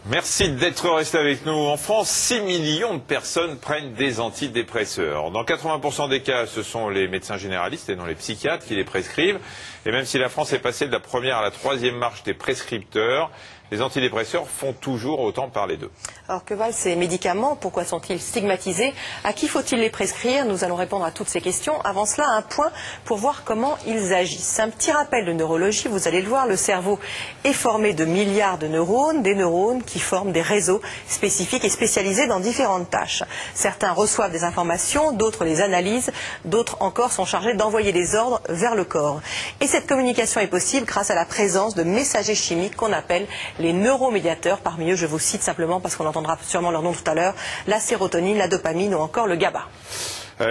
Merci d'être resté avec nous. En France, 6 millions de personnes prennent des antidépresseurs. Dans 80% des cas, ce sont les médecins généralistes et non les psychiatres qui les prescrivent. Et même si la France est passée de la première à la troisième marche des prescripteurs, les antidépresseurs font toujours autant parler d'eux. Alors que valent ces médicaments? Pourquoi sont-ils stigmatisés? À qui faut-il les prescrire? Nous allons répondre à toutes ces questions. Avant cela, un point pour voir comment ils agissent. Un petit rappel de neurologie, vous allez le voir, le cerveau est formé de milliards de neurones, des neurones qui forment des réseaux spécifiques et spécialisés dans différentes tâches. Certains reçoivent des informations, d'autres les analysent, d'autres encore sont chargés d'envoyer des ordres vers le corps. Et cette communication est possible grâce à la présence de messagers chimiques qu'on appelle les neuromédiateurs. Parmi eux, je vous cite simplement parce qu'on entendra sûrement leur nom tout à l'heure, la sérotonine, la dopamine ou encore le GABA.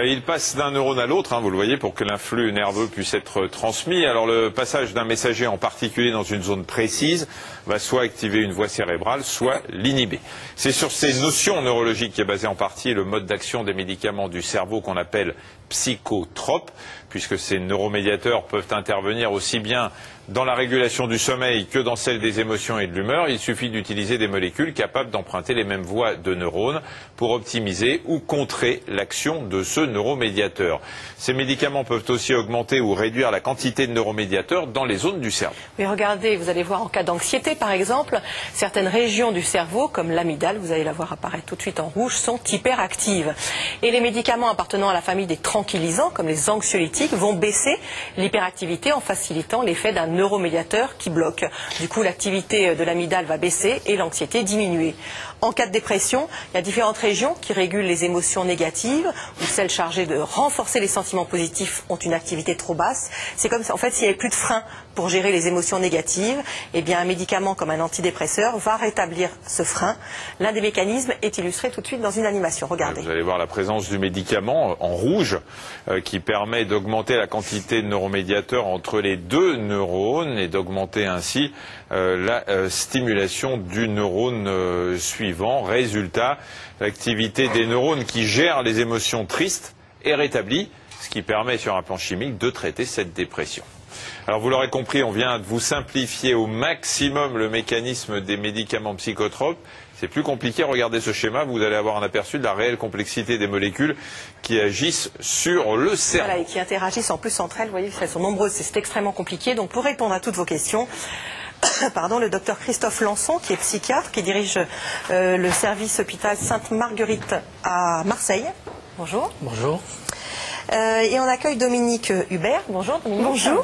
Il passe d'un neurone à l'autre, vous le voyez, pour que l'influx nerveux puisse être transmis. Alors le passage d'un messager en particulier dans une zone précise va soit activer une voie cérébrale, soit l'inhiber. C'est sur ces notions neurologiques qu'est basé en partie le mode d'action des médicaments du cerveau qu'on appelle psychotropes, puisque ces neuromédiateurs peuvent intervenir aussi bien dans la régulation du sommeil que dans celle des émotions et de l'humeur. Il suffit d'utiliser des molécules capables d'emprunter les mêmes voies de neurones pour optimiser ou contrer l'action de ce neuromédiateur. Ces médicaments peuvent aussi augmenter ou réduire la quantité de neuromédiateurs dans les zones du cerveau. Mais regardez, vous allez voir en cas d'anxiété par exemple, certaines régions du cerveau comme l'amygdale, vous allez la voir apparaître tout de suite en rouge, sont hyperactives. Et les médicaments appartenant à la famille des tranquillisants comme les anxiolytiques vont baisser l'hyperactivité en facilitant l'effet d'un neuromédiateur qui bloque. Du coup, l'activité de l'amygdale va baisser et l'anxiété diminuer. En cas de dépression, il y a différentes régions qui régulent les émotions négatives ou celles chargées de renforcer les sentiments positifs ont une activité trop basse. C'est comme ça. En fait, s'il n'y avait plus de frein pour gérer les émotions négatives, eh bien, un médicament comme un antidépresseur va rétablir ce frein. L'un des mécanismes est illustré tout de suite dans une animation. Regardez. Vous allez voir la présence du médicament en rouge qui permet d'augmenter la quantité de neuromédiateurs entre les deux neurones et d'augmenter ainsi la stimulation du neurone suivant. Résultat, l'activité des neurones qui gèrent les émotions tristes est rétablie, ce qui permet sur un plan chimique de traiter cette dépression. Alors vous l'aurez compris, on vient de vous simplifier au maximum le mécanisme des médicaments psychotropes. C'est plus compliqué, regardez ce schéma, vous allez avoir un aperçu de la réelle complexité des molécules qui agissent sur le cerveau. Voilà, et qui interagissent en plus entre elles, vous voyez, elles sont nombreuses, c'est extrêmement compliqué. Donc pour répondre à toutes vos questions, pardon, le docteur Christophe Lançon, qui est psychiatre, qui dirige le service hôpital Sainte-Marguerite à Marseille. Bonjour. Bonjour. Et on accueille Dominique Hubert. Bonjour Dominique. Bonjour.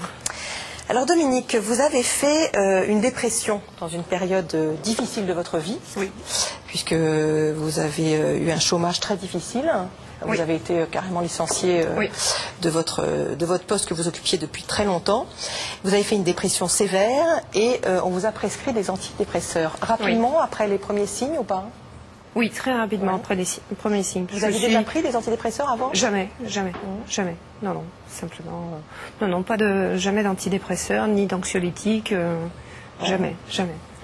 Alors Dominique, vous avez fait une dépression dans une période difficile de votre vie. Oui. Puisque vous avez eu un chômage très difficile. Vous avez été carrément licencié de votre poste que vous occupiez depuis très longtemps. Vous avez fait une dépression sévère et on vous a prescrit des antidépresseurs. Rapidement, après les premiers signes ou pas? Oui, très rapidement après les premiers signes. Vous avez déjà pris des antidépresseurs avant? Jamais. Non, simplement. Non, jamais d'antidépresseurs, ni d'anxiolytiques, jamais.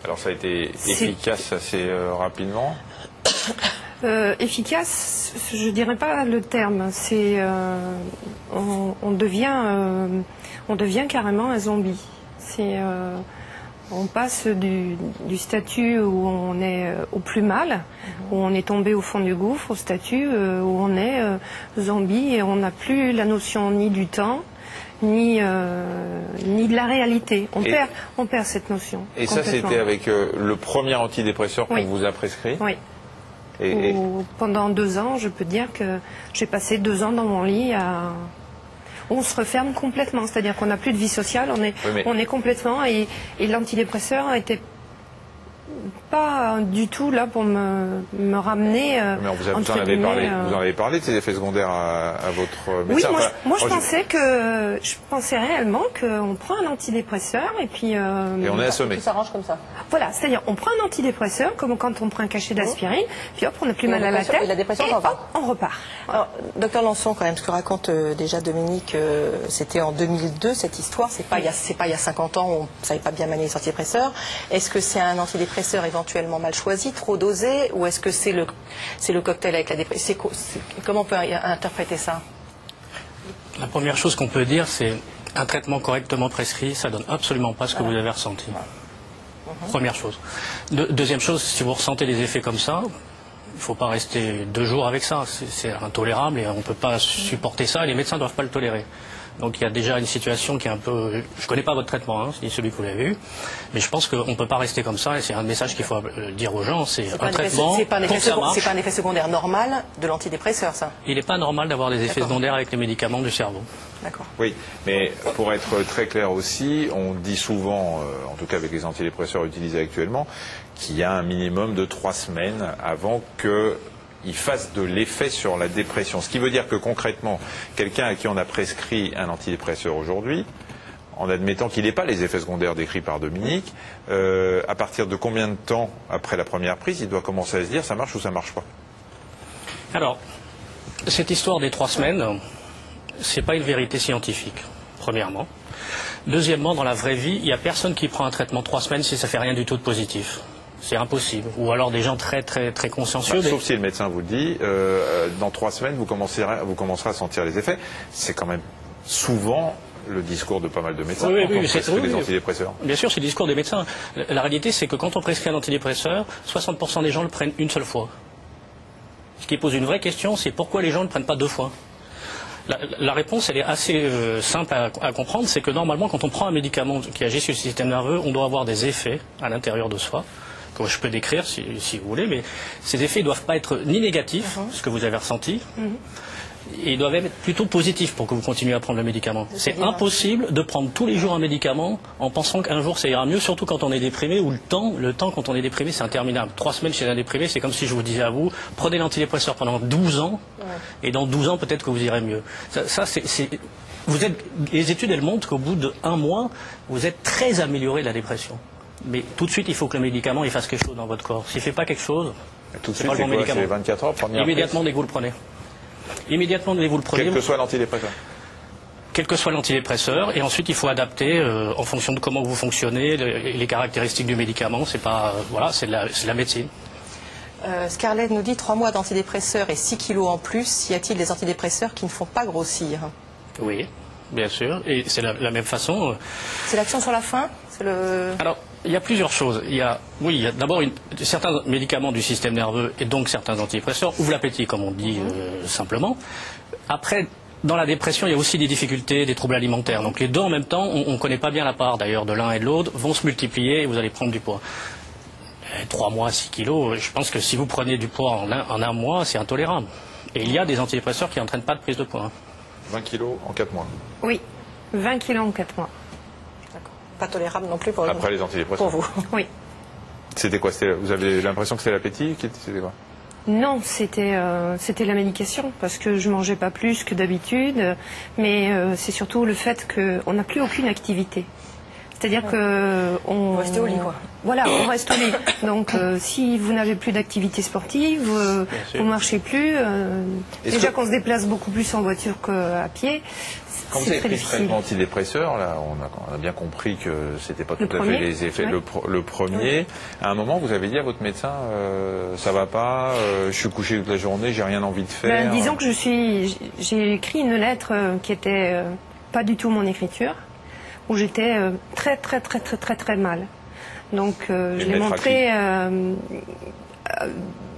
Alors ça a été efficace assez rapidement? Efficace, je dirais pas le terme. C'est on devient carrément un zombie. On passe du statut où on est au plus mal, où on est tombé au fond du gouffre, au statut où on est zombie et on n'a plus la notion ni du temps, ni de la réalité. On perd cette notion. Et ça, c'était avec le premier antidépresseur qu'on vous a prescrit? Oui. Pendant 2 ans, je peux dire que j'ai passé 2 ans dans mon lit à... On se referme complètement, c'est-à-dire qu'on n'a plus de vie sociale, on est complètement... Et l'antidépresseur était pas du tout là pour me ramener... Mais vous en avez parlé de ces effets secondaires à votre médecin? Oui, moi je pensais réellement qu'on prend un antidépresseur et puis... et on est assommé. Tout s'arrange comme ça. Voilà, c'est-à-dire on prend un antidépresseur comme quand on prend un cachet d'aspirine, puis hop, on n'a plus mal à la tête, et la dépression et s'en va. Hop, on repart. Alors, docteur Lançon, quand même, ce que raconte déjà Dominique, c'était en 2002 cette histoire, c'est pas il y a 50 ans, on ne savait pas bien manier les antidépresseurs. Est-ce que c'est un antidépresseur éventuellement mal choisi, trop dosé, ou est-ce que c'est le cocktail avec la dépression? Comment on peut interpréter ça? La première chose qu'on peut dire, c'est un traitement correctement prescrit, ça donne absolument pas ce que vous avez ressenti. Première chose. Deuxième chose, si vous ressentez des effets comme ça, il ne faut pas rester 2 jours avec ça. C'est intolérable et on ne peut pas supporter ça et les médecins ne doivent pas le tolérer. Donc il y a déjà une situation qui est un peu... Je ne connais pas votre traitement, hein, c'est celui que vous avez eu, mais je pense qu'on ne peut pas rester comme ça et c'est un message qu'il faut dire aux gens. C'est un traitement c'est pas pour un effet secondaire normal de l'antidépresseur, ça. Il n'est pas normal d'avoir des effets secondaires avec les médicaments du cerveau. D'accord. Oui, mais pour être très clair aussi, on dit souvent, en tout cas avec les antidépresseurs utilisés actuellement, qu'il y a un minimum de 3 semaines avant qu'il fasse de l'effet sur la dépression. Ce qui veut dire que concrètement, quelqu'un à qui on a prescrit un antidépresseur aujourd'hui, en admettant qu'il n'ait pas les effets secondaires décrits par Dominique, à partir de combien de temps après la première prise, il doit commencer à se dire ça marche ou ça marche pas? Alors, cette histoire des 3 semaines, c'est pas une vérité scientifique, premièrement. Deuxièmement, dans la vraie vie, il n'y a personne qui prend un traitement 3 semaines si ça fait rien du tout de positif. C'est impossible. Ou alors des gens très consciencieux. Sauf si le médecin vous le dit, dans 3 semaines, vous commencerez à sentir les effets. C'est quand même souvent le discours de pas mal de médecins Oui, quand on prescrit des antidépresseurs. Bien sûr, c'est le discours des médecins. La réalité, c'est que quand on prescrit un antidépresseur, 60% des gens le prennent une seule fois. Ce qui pose une vraie question, c'est pourquoi les gens ne le prennent pas 2 fois. La réponse, elle est assez simple à comprendre, c'est que normalement, quand on prend un médicament qui agit sur le système nerveux, on doit avoir des effets à l'intérieur de soi, que je peux décrire si vous voulez, mais ces effets ne doivent pas être ni négatifs, ce que vous avez ressenti, et ils doivent être plutôt positifs pour que vous continuiez à prendre le médicament. C'est impossible de prendre tous les jours un médicament en pensant qu'un jour ça ira mieux, surtout quand on est déprimé, ou le temps quand on est déprimé, c'est interminable. 3 semaines chez un déprimé, c'est comme si je vous disais à vous, prenez l'antidépresseur pendant 12 ans, et dans 12 ans, peut-être que vous irez mieux. Les études, elles montrent qu'au bout d'1 mois, vous êtes très amélioré de la dépression. Mais tout de suite, il faut que le médicament il fasse quelque chose dans votre corps. S'il ne fait pas quelque chose, tout de c'est suite, pas le bon médicament. C'est 24 heures, première immédiatement dès que vous le prenez. Immédiatement dès que vous le prenez. Quel que soit l'antidépresseur. Quel que soit l'antidépresseur, et ensuite il faut adapter en fonction de comment vous fonctionnez, les caractéristiques du médicament. C'est pas, voilà, c'est de la médecine. Scarlett nous dit 3 mois d'antidépresseurs et 6 kilos en plus. Y a-t-il des antidépresseurs qui ne font pas grossir? Oui, bien sûr. Et c'est la même façon. C'est l'action sur la faim? Alors, il y a plusieurs choses. Il y a d'abord certains médicaments du système nerveux et donc certains antidépresseurs ouvrent l'appétit, comme on dit simplement. Après, dans la dépression, il y a aussi des difficultés, des troubles alimentaires. Donc les deux en même temps, on ne connaît pas bien la part d'ailleurs de l'un et de l'autre, vont se multiplier et vous allez prendre du poids. 3 mois, 6 kilos, je pense que si vous prenez du poids en un mois, c'est intolérable. Et il y a des antidépresseurs qui n'entraînent pas de prise de poids. 20 kilos en 4 mois. Oui, 20 kilos en 4 mois. Pas tolérable non plus pour les antidépresseurs. Pour vous. Oui. C'était quoi? Vous avez l'impression que c'était l'appétit? C'était quoi? Non, c'était la médication, parce que je mangeais pas plus que d'habitude, mais c'est surtout le fait qu'on n'a plus aucune activité. C'est-à-dire qu'on reste au lit, quoi. Voilà, on reste au lit. Donc, si vous n'avez plus d'activité sportive, vous ne marchez plus. Déjà qu'on se déplace beaucoup plus en voiture qu'à pied. Quand vous avez pris le traitement antidépresseur, là, on a bien compris que c'était pas tout à fait les effets. Ouais. Le premier, à un moment, vous avez dit à votre médecin, ça va pas, je suis couché toute la journée, j'ai rien envie de faire. Disons que j'ai écrit une lettre qui était pas du tout mon écriture, où j'étais très mal. Donc je l'ai montré.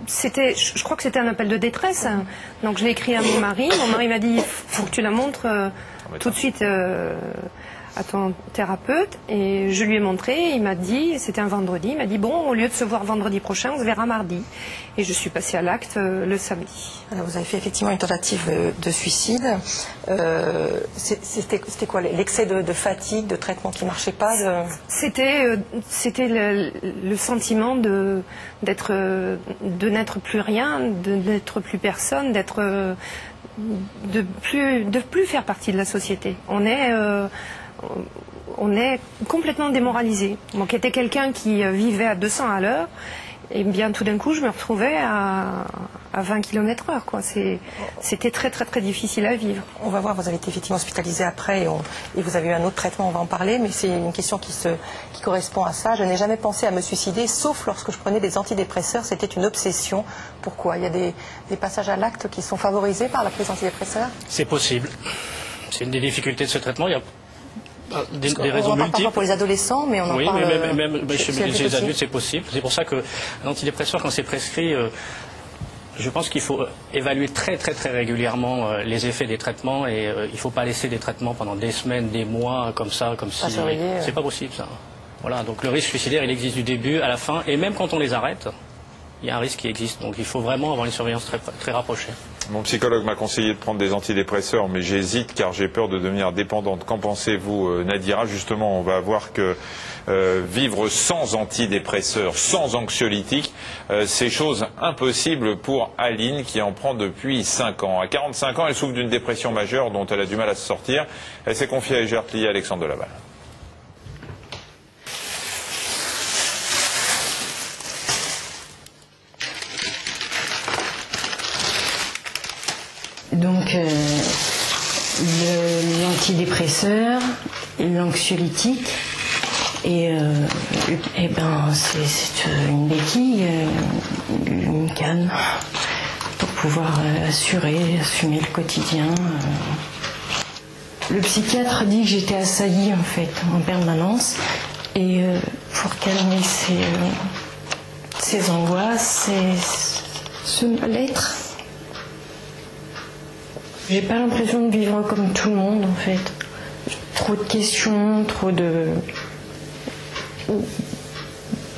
Je crois que c'était un appel de détresse. Donc je l'ai écrit à mon mari. Mon mari m'a dit il faut que tu la montres tout de suite à ton thérapeute. Et je lui ai montré. Il m'a dit, c'était un vendredi, il m'a dit bon, au lieu de se voir vendredi prochain, on se verra mardi. Et je suis passée à l'acte le samedi. Alors, vous avez fait effectivement une tentative de suicide. C'était quoi? L'excès de fatigue, de traitement qui ne marchait pas C'était le sentiment de n'être plus rien, de n'être plus personne, de plus faire partie de la société. On est complètement démoralisé. Moi qui étais quelqu'un qui vivait à 200 à l'heure, et bien tout d'un coup je me retrouvais à 20 km/h. C'était très difficile à vivre. On va voir, vous avez été effectivement hospitalisé après et vous avez eu un autre traitement, on va en parler, mais c'est une question qui correspond à ça. Je n'ai jamais pensé à me suicider, sauf lorsque je prenais des antidépresseurs, c'était une obsession. Pourquoi? Il y a des passages à l'acte qui sont favorisés par la prise d'antidépresseurs? C'est possible. C'est une des difficultés de ce traitement. Des raisons multiples. Parfois pour les adolescents, mais on en parle... Oui, mais même chez les adultes, c'est possible. C'est pour ça qu'un antidépresseur, quand c'est prescrit, je pense qu'il faut évaluer très régulièrement les effets des traitements et il ne faut pas laisser des traitements pendant des semaines, des mois, comme ça, comme si... C'est pas possible, ça. Voilà, donc le risque suicidaire, il existe du début à la fin, et même quand on les arrête, il y a un risque qui existe. Donc il faut vraiment avoir une surveillance très rapprochée. Mon psychologue m'a conseillé de prendre des antidépresseurs, mais j'hésite car j'ai peur de devenir dépendante. Qu'en pensez-vous, Nadira? Justement, on va voir que vivre sans antidépresseurs, sans anxiolytiques, c'est chose impossible pour Aline qui en prend depuis 5 ans. À 45 ans, elle souffre d'une dépression majeure dont elle a du mal à se sortir. Elle s'est confiée à Gertli Alexandre de Laval. Donc l'antidépresseur, l'anxiolytique, et c'est une béquille, une canne pour pouvoir assumer le quotidien. Le psychiatre dit que j'étais assaillie en fait en permanence, et pour calmer ces angoisses et ce mal-être, j'ai pas l'impression de vivre comme tout le monde en fait. Trop de questions, trop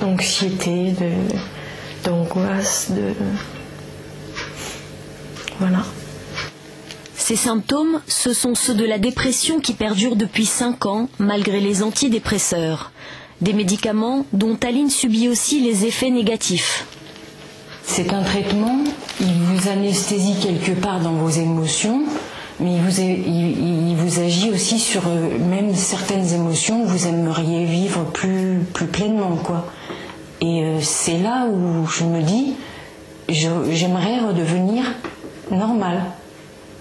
d'anxiété, d'angoisse, Voilà. Ces symptômes, ce sont ceux de la dépression qui perdure depuis 5 ans, malgré les antidépresseurs. Des médicaments dont Aline subit aussi les effets négatifs. C'est un traitement, il vous anesthésie quelque part dans vos émotions, mais il vous agit aussi sur même certaines émotions que vous aimeriez vivre plus pleinement, quoi. Et c'est là où je me dis, j'aimerais redevenir normale.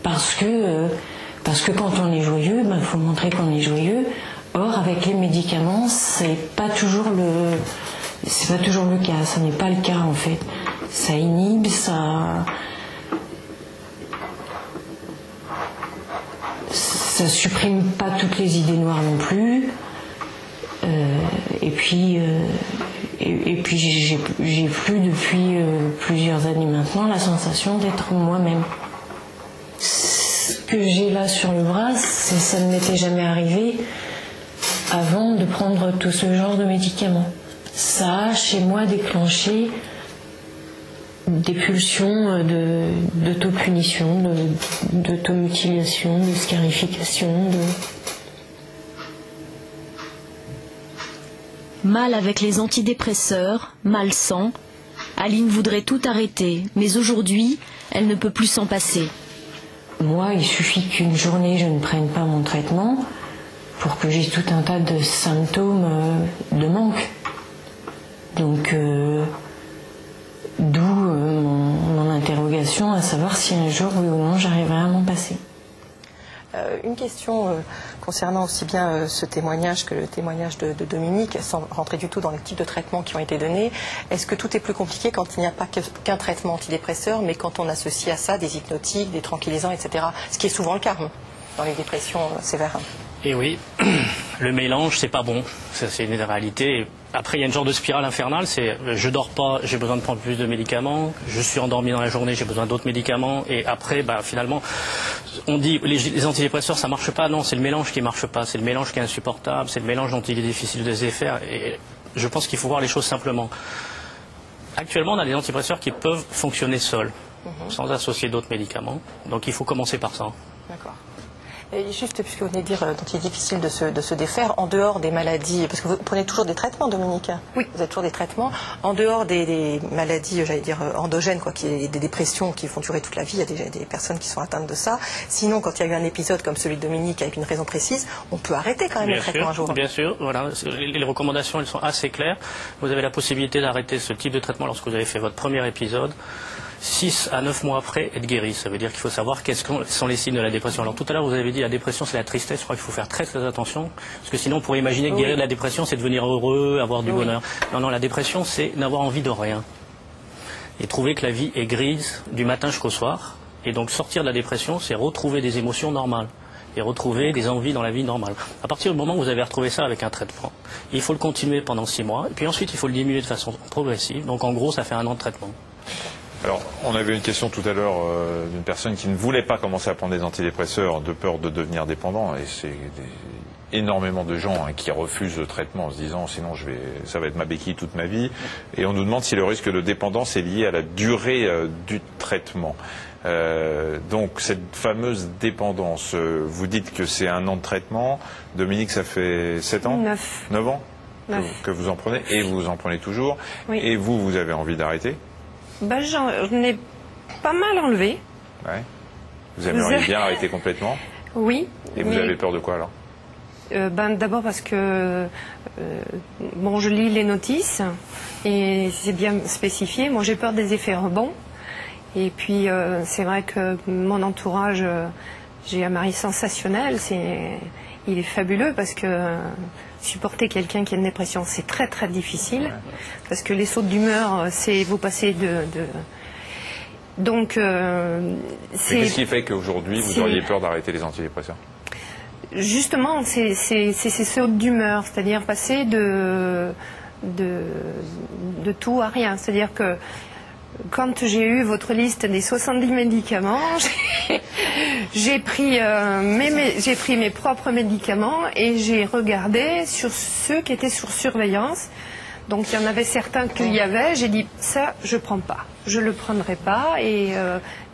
Parce que quand on est joyeux, il faut montrer qu'on est joyeux. Or, avec les médicaments, c'est pas toujours le cas. Ça n'est pas le cas en fait. Ça inhibe, ça supprime pas toutes les idées noires non plus. Et puis j'ai plus depuis plusieurs années maintenant la sensation d'être moi-même. Ce que j'ai là sur le bras, ça ne m'était jamais arrivé avant de prendre tout ce genre de médicaments. Ça a chez moi déclenché des pulsions d'autopunition, d'automutilation, de scarification. Mal avec les antidépresseurs, mal sans. Aline voudrait tout arrêter, mais aujourd'hui, elle ne peut plus s'en passer. Moi, il suffit qu'une journée je ne prenne pas mon traitement pour que j'ai tout un tas de symptômes de manque. Donc, d'où mon interrogation à savoir si un jour, oui ou non, j'arriverai à m'en passer. Une question concernant aussi bien ce témoignage que le témoignage de Dominique, sans rentrer du tout dans les types de traitements qui ont été donnés. Est-ce que tout est plus compliqué quand il n'y a pas qu'un traitement antidépresseur, mais quand on associe à ça des hypnotiques, des tranquillisants, etc. Ce qui est souvent le cas dans les dépressions sévères. Et oui, le mélange, c'est pas bon. Ça, c'est une réalité. Après, il y a une genre de spirale infernale, c'est je dors pas, j'ai besoin de prendre plus de médicaments, je suis endormi dans la journée, j'ai besoin d'autres médicaments, et après, finalement, on dit les antidépresseurs, ça marche pas. Non, c'est le mélange qui marche pas, c'est le mélange qui est insupportable, c'est le mélange dont il est difficile de se défaire, et je pense qu'il faut voir les choses simplement. Actuellement, on a des antidépresseurs qui peuvent fonctionner seuls, sans associer d'autres médicaments, donc il faut commencer par ça. D'accord. Et juste, puisque vous venez de dire dont il est difficile de se défaire, en dehors des maladies, parce que vous prenez toujours des traitements, Dominique. Oui. Vous avez toujours des traitements. En dehors des maladies, j'allais dire, endogènes, des dépressions qui vont durer toute la vie, il y a des personnes qui sont atteintes de ça. Sinon, quand il y a eu un épisode comme celui de Dominique avec une raison précise, on peut arrêter quand même le traitement un jour. Bien sûr, voilà. Les recommandations, elles sont assez claires. Vous avez la possibilité d'arrêter ce type de traitement lorsque vous avez fait votre premier épisode. 6 à 9 mois après, être guéri. Ça veut dire qu'il faut savoir quels sont les signes de la dépression. Alors tout à l'heure, vous avez dit la dépression, c'est la tristesse. Je crois qu'il faut faire très attention. Parce que sinon, on pourrait imaginer que guérir de la dépression, c'est devenir heureux, avoir du bonheur. Non, la dépression, c'est n'avoir envie de rien. Et trouver que la vie est grise du matin jusqu'au soir. Et donc sortir de la dépression, c'est retrouver des émotions normales. et retrouver des envies dans la vie normale. À partir du moment où vous avez retrouvé ça avec un traitement, il faut le continuer pendant 6 mois, et puis ensuite il faut le diminuer de façon progressive. Donc en gros, ça fait 1 an de traitement. Alors, on avait une question tout à l'heure d'une personne qui ne voulait pas commencer à prendre des antidépresseurs de peur de devenir dépendant, et c'est énormément de gens qui refusent le traitement en se disant sinon ça va être ma béquille toute ma vie, et on nous demande si le risque de dépendance est lié à la durée du traitement. Donc cette fameuse dépendance, vous dites que c'est 1 an de traitement. Dominique, ça fait 7 ans 9 ans que vous en prenez, et vous en prenez toujours. Oui. Et vous avez envie d'arrêter? Ben, j'en ai pas mal enlevé. Ouais. Vous aimeriez bien arrêter complètement? Oui. Et vous avez peur de quoi alors? D'abord parce que je lis les notices et c'est bien spécifié. Moi, j'ai peur des effets rebonds. Et puis, c'est vrai que mon entourage, j'ai un mari sensationnel. Il est fabuleux parce que supporter quelqu'un qui a une dépression, c'est très très difficile. Parce que les sautes d'humeur, c'est vous passez Donc, qu'est-ce qui fait qu'aujourd'hui, vous auriez peur d'arrêter les antidépresseurs? Justement, c'est ces sautes d'humeur, c'est-à-dire passer de tout à rien. C'est-à-dire que quand j'ai eu votre liste des 70 médicaments, j'ai pris mes propres médicaments et j'ai regardé sur ceux qui étaient sur surveillance. Donc il y en avait certains qu'il y avait, j'ai dit ça je prends pas, je le prendrai pas, et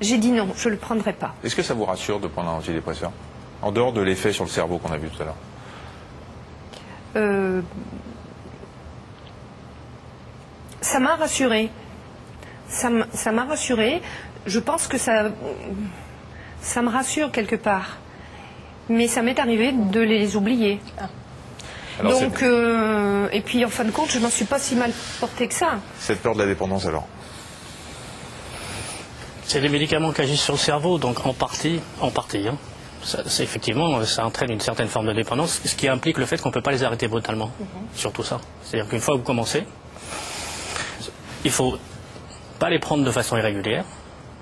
j'ai dit non, je le prendrai pas. Est-ce que ça vous rassure de prendre un antidépresseur? En dehors de l'effet sur le cerveau qu'on a vu tout à l'heure. Ça m'a rassurée. Ça m'a rassurée. Je pense que ça me rassure quelque part. Mais ça m'est arrivé de les oublier. Alors, donc, et puis en fin de compte, je m'en suis pas si mal portée que ça. Cette peur de la dépendance alors? C'est des médicaments qui agissent sur le cerveau, donc en partie. Hein. Effectivement, ça entraîne une certaine forme de dépendance, ce qui implique le fait qu'on ne peut pas les arrêter brutalement. Surtout ça. C'est-à-dire qu'une fois que vous commencez, il ne faut pas les prendre de façon irrégulière,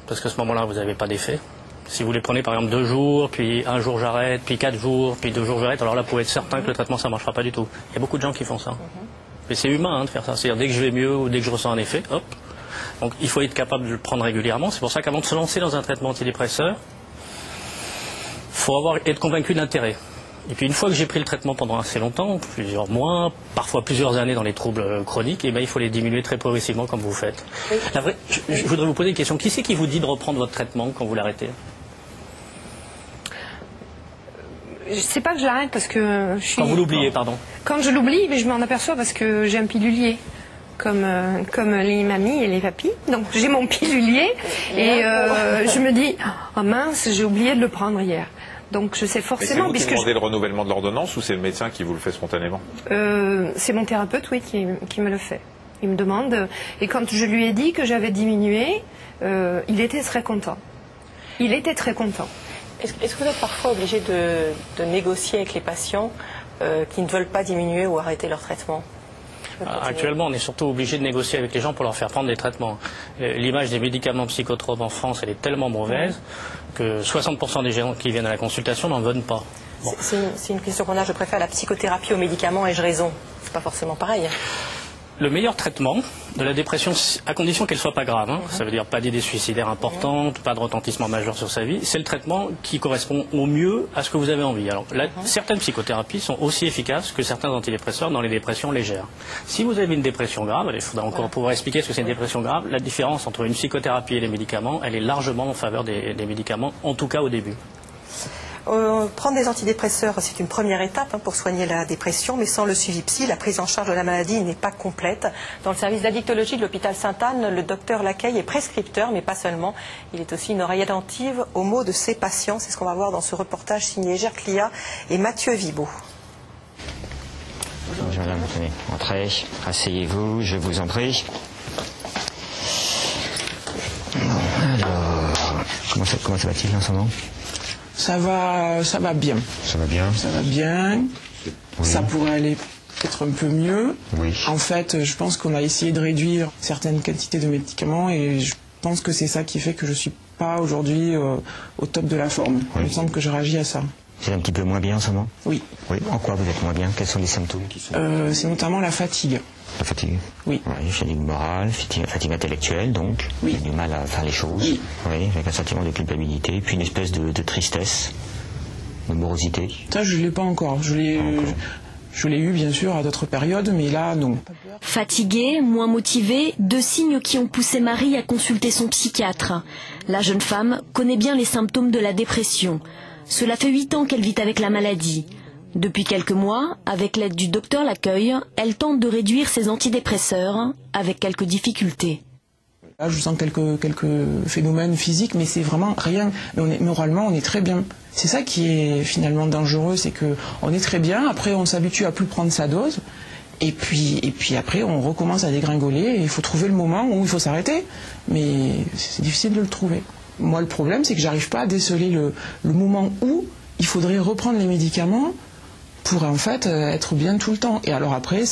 parce qu'à ce moment-là, vous n'avez pas d'effet. Si vous les prenez par exemple 2 jours, puis 1 jour j'arrête, puis 4 jours, puis 2 jours j'arrête, alors là, vous pouvez être certain que le traitement, ça ne marchera pas du tout. Il y a beaucoup de gens qui font ça. Mais c'est humain de faire ça. C'est-à-dire dès que je vais mieux ou dès que je ressens un effet, hop. Donc il faut être capable de le prendre régulièrement. C'est pour ça qu'avant de se lancer dans un traitement antidépresseur, il faut être convaincu de l'intérêt. Et puis une fois que j'ai pris le traitement pendant assez longtemps, plusieurs mois, parfois plusieurs années dans les troubles chroniques, il faut les diminuer très progressivement comme vous faites. Je voudrais vous poser une question. Qui c'est qui vous dit de reprendre votre traitement quand vous l'arrêtez? Je sais pas que je l'arrête parce que je suis... Quand vous l'oubliez, pardon. Quand je l'oublie, mais je m'en aperçois parce que j'ai un pilulier. Comme les mamies et les papis. Donc j'ai mon pilulier et je me dis « Oh mince, j'ai oublié de le prendre hier ». Donc je sais forcément... C'est vous qui demandez le renouvellement de l'ordonnance ou c'est le médecin qui vous le fait spontanément? C'est mon thérapeute, oui, qui me le fait. Il me demande... Et quand je lui ai dit que j'avais diminué, il était très content. Il était très content. Est-ce que vous êtes parfois obligé de négocier avec les patients qui ne veulent pas diminuer ou arrêter leur traitement? Actuellement, on est surtout obligé de négocier avec les gens pour leur faire prendre des traitements. L'image des médicaments psychotropes en France, elle est tellement mauvaise que 60% des gens qui viennent à la consultation n'en veulent pas. Bon. C'est une question qu'on a. Je préfère la psychothérapie aux médicaments, ai-je raison? C'est pas forcément pareil. Le meilleur traitement de la dépression, à condition qu'elle ne soit pas grave, ça veut dire pas d'idées suicidaires importantes, pas de retentissement majeur sur sa vie, c'est le traitement qui correspond au mieux à ce que vous avez envie. Alors, certaines psychothérapies sont aussi efficaces que certains antidépresseurs dans les dépressions légères. Si vous avez une dépression grave, il faudra encore pouvoir expliquer ce que c'est une dépression grave, la différence entre une psychothérapie et les médicaments, elle est largement en faveur des médicaments, en tout cas au début. Prendre des antidépresseurs, c'est une première étape pour soigner la dépression, mais sans le suivi psy, la prise en charge de la maladie n'est pas complète. Dans le service d'addictologie de l'hôpital Sainte-Anne, le docteur Lacaille est prescripteur, mais pas seulement. Il est aussi une oreille attentive aux maux de ses patients. C'est ce qu'on va voir dans ce reportage signé Gerd Clia et Mathieu Vibaud. Bonjour madame, tenez, entrez, asseyez-vous, je vous en prie. Alors, comment ça va-t-il en ce moment? Ça va bien. Ça va bien? Ça va bien. Oui. Ça pourrait aller peut-être un peu mieux. Oui. En fait, je pense qu'on a essayé de réduire certaines quantités de médicaments et je pense que c'est ça qui fait que je ne suis pas aujourd'hui au top de la forme. Oui. Il me semble que je réagis à ça. Vous êtes un petit peu moins bien en ce moment? Oui. Oui. En quoi vous êtes moins bien? Quels sont les symptômes qui sont... C'est notamment la fatigue. La fatigue? Oui. Oui, fatigue morale, fatigue intellectuelle, donc. Oui. Vous avez du mal à faire les choses. Oui. Oui, avec un sentiment de culpabilité, puis une espèce de tristesse, de morosité. Ça, je ne l'ai pas encore. Je l'ai eu, bien sûr, à d'autres périodes, mais là, non. Fatiguée, moins motivée, 2 signes qui ont poussé Marie à consulter son psychiatre. La jeune femme connaît bien les symptômes de la dépression. Cela fait 8 ans qu'elle vit avec la maladie. Depuis quelques mois, avec l'aide du docteur Laccueil, elle tente de réduire ses antidépresseurs, avec quelques difficultés. Là, je sens quelques phénomènes physiques, mais c'est vraiment rien. Mais moralement, on est très bien. C'est ça qui est finalement dangereux, c'est qu'on est très bien, après on s'habitue à plus prendre sa dose, et puis après on recommence à dégringoler, et il faut trouver le moment où il faut s'arrêter. Mais c'est difficile de le trouver. Moi, le problème, c'est que j'arrive pas à déceler le moment où il faudrait reprendre les médicaments pour en fait être bien tout le temps. Et alors après,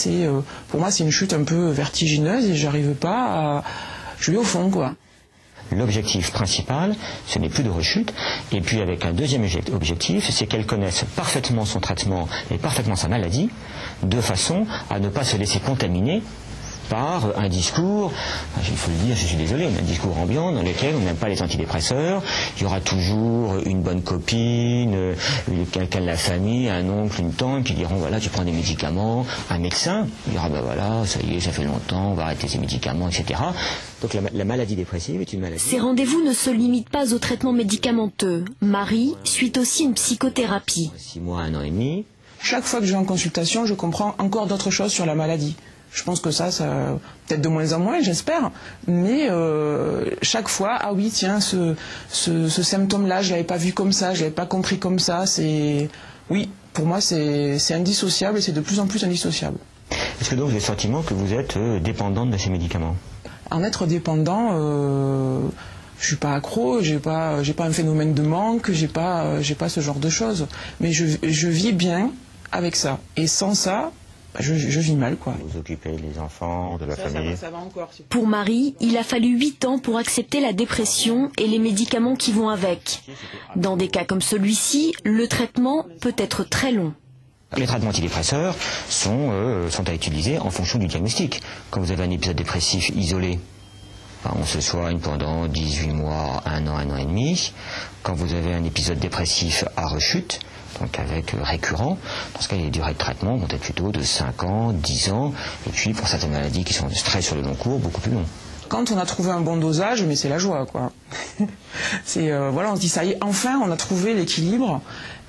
pour moi, c'est une chute un peu vertigineuse et j'arrive pas à... Je vais au fond, quoi. L'objectif principal, ce n'est plus de rechute, et puis avec un deuxième objectif, c'est qu'elle connaisse parfaitement son traitement et parfaitement sa maladie, de façon à ne pas se laisser contaminer par un discours, il faut le dire, je suis désolé, un discours ambiant dans lequel on n'aime pas les antidépresseurs, il y aura toujours une bonne copine, quelqu'un de la famille, un oncle, une tante qui diront voilà, tu prends des médicaments, un médecin dira ben voilà, ça y est, ça fait longtemps, on va arrêter ces médicaments, etc. Donc la maladie dépressive est une maladie. Ces rendez-vous ne se limitent pas au traitement médicamenteux. Marie suit aussi une psychothérapie. 6 mois, 1 an et demi. Chaque fois que je vais en consultation, je comprends encore d'autres choses sur la maladie. Je pense que ça peut-être de moins en moins, j'espère, mais chaque fois, ah oui, tiens, ce symptôme-là, je l'avais pas vu comme ça, je l'avais pas compris comme ça. Oui, pour moi, c'est indissociable et c'est de plus en plus indissociable. Est-ce que donc vous avez le sentiment que vous êtes dépendante de ces médicaments? En être dépendant, je suis pas accro, j'ai pas un phénomène de manque, j'ai pas ce genre de choses, mais je vis bien avec ça. Et sans ça, je vis mal, quoi. Vous occupez des enfants, de la famille. Ça va encore. Pour Marie, il a fallu 8 ans pour accepter la dépression et les médicaments qui vont avec. Dans des cas comme celui-ci, le traitement peut être très long. Les traitements antidépresseurs sont à utiliser en fonction du diagnostic. Quand vous avez un épisode dépressif isolé, on se soigne pendant 18 mois, 1 an, 1 an et demi. Quand vous avez un épisode dépressif à rechute, donc avec récurrent, dans ce cas, les durées de traitement vont être plutôt de 5 ans, 10 ans, et puis pour certaines maladies qui sont de stress sur le long cours, beaucoup plus long. Quand on a trouvé un bon dosage, mais c'est la joie, quoi. Voilà, on se dit ça y est, enfin on a trouvé l'équilibre.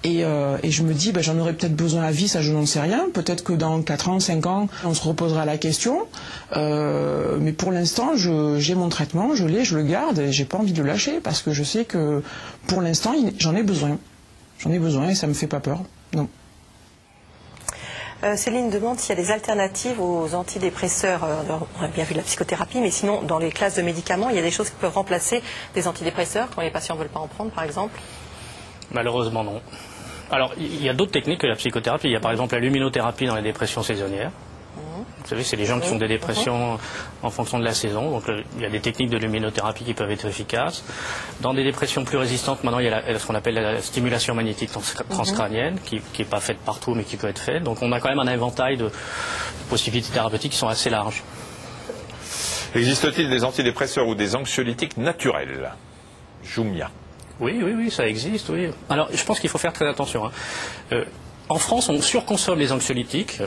Et je me dis, j'en aurais peut-être besoin à vie, ça je n'en sais rien. Peut-être que dans 4 ans, 5 ans, on se reposera la question. Mais pour l'instant, j'ai mon traitement, je l'ai, je le garde et j'ai pas envie de le lâcher parce que je sais que pour l'instant, j'en ai besoin. J'en ai besoin et ça me fait pas peur. Non. Céline demande s'il y a des alternatives aux antidépresseurs. Alors, on a bien vu la psychothérapie, mais sinon, dans les classes de médicaments, il y a des choses qui peuvent remplacer des antidépresseurs quand les patients ne veulent pas en prendre, par exemple? Malheureusement, non. Alors, il y a d'autres techniques que la psychothérapie. Il y a par exemple la luminothérapie dans les dépressions saisonnières. Vous savez, c'est les gens qui ont des dépressions en fonction de la saison. Donc, il y a des techniques de luminothérapie qui peuvent être efficaces. Dans des dépressions plus résistantes, maintenant, il y a ce qu'on appelle la stimulation magnétique transcrânienne, qui n'est pas faite partout, mais qui peut être faite. Donc, on a quand même un éventail de possibilités thérapeutiques qui sont assez larges. Existe-t-il des antidépresseurs ou des anxiolytiques naturels? Joumia. Oui, ça existe, oui. Alors, je pense qu'il faut faire très attention. En France, on surconsomme les anxiolytiques.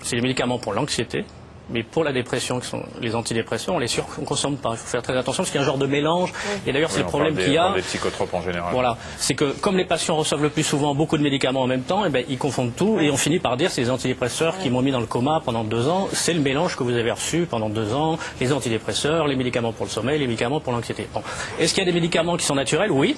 C'est les médicaments pour l'anxiété, mais pour la dépression, qui sont les antidépresseurs, on les surconsomme pas. Il faut faire très attention parce qu'il y a un genre de mélange. Et d'ailleurs, c'est le problème qu'il y a. Des psychotropes en général. Voilà, c'est que comme les patients reçoivent le plus souvent beaucoup de médicaments en même temps, ils confondent tout et on finit par dire c'est les antidépresseurs qui m'ont mis dans le coma pendant 2 ans. C'est le mélange que vous avez reçu pendant 2 ans. Les antidépresseurs, les médicaments pour le sommeil, les médicaments pour l'anxiété. Bon. Est-ce qu'il y a des médicaments qui sont naturels? Oui.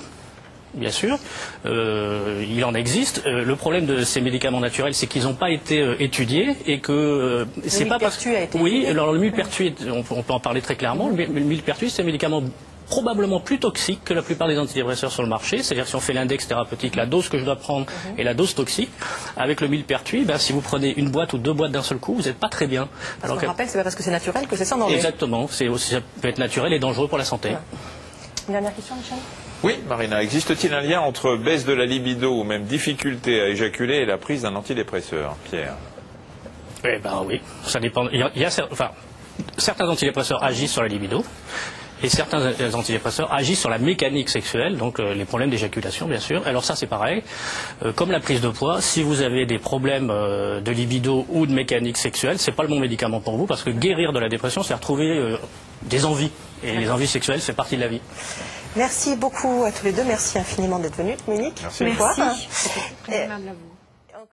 Bien sûr, il en existe. Le problème de ces médicaments naturels, c'est qu'ils n'ont pas été étudiés et que c'est pas parce que... Oui, alors le millepertuis, on peut en parler très clairement. Le millepertuis, c'est un médicament probablement plus toxique que la plupart des antidépresseurs sur le marché. C'est-à-dire si on fait l'index thérapeutique, la dose que je dois prendre et la dose toxique, avec le millepertuis, si vous prenez 1 boîte ou 2 boîtes d'un seul coup, vous n'êtes pas très bien. Alors on rappelle, c'est pas parce que c'est naturel que c'est sans danger. Exactement, ça peut être naturel et dangereux pour la santé. Une dernière question, Michel? Oui, Marina, existe-t-il un lien entre baisse de la libido ou même difficulté à éjaculer et la prise d'un antidépresseur, Pierre? Eh ben oui, ça dépend. Certains antidépresseurs agissent sur la libido et certains antidépresseurs agissent sur la mécanique sexuelle, donc les problèmes d'éjaculation bien sûr. Alors ça c'est pareil, comme la prise de poids, si vous avez des problèmes de libido ou de mécanique sexuelle, c'est pas le bon médicament pour vous parce que guérir de la dépression c'est retrouver des envies et les envies sexuelles c'est partie de la vie. Merci beaucoup à tous les deux, merci infiniment d'être venus, Monique. Merci. Merci. C'était très aimable à vous.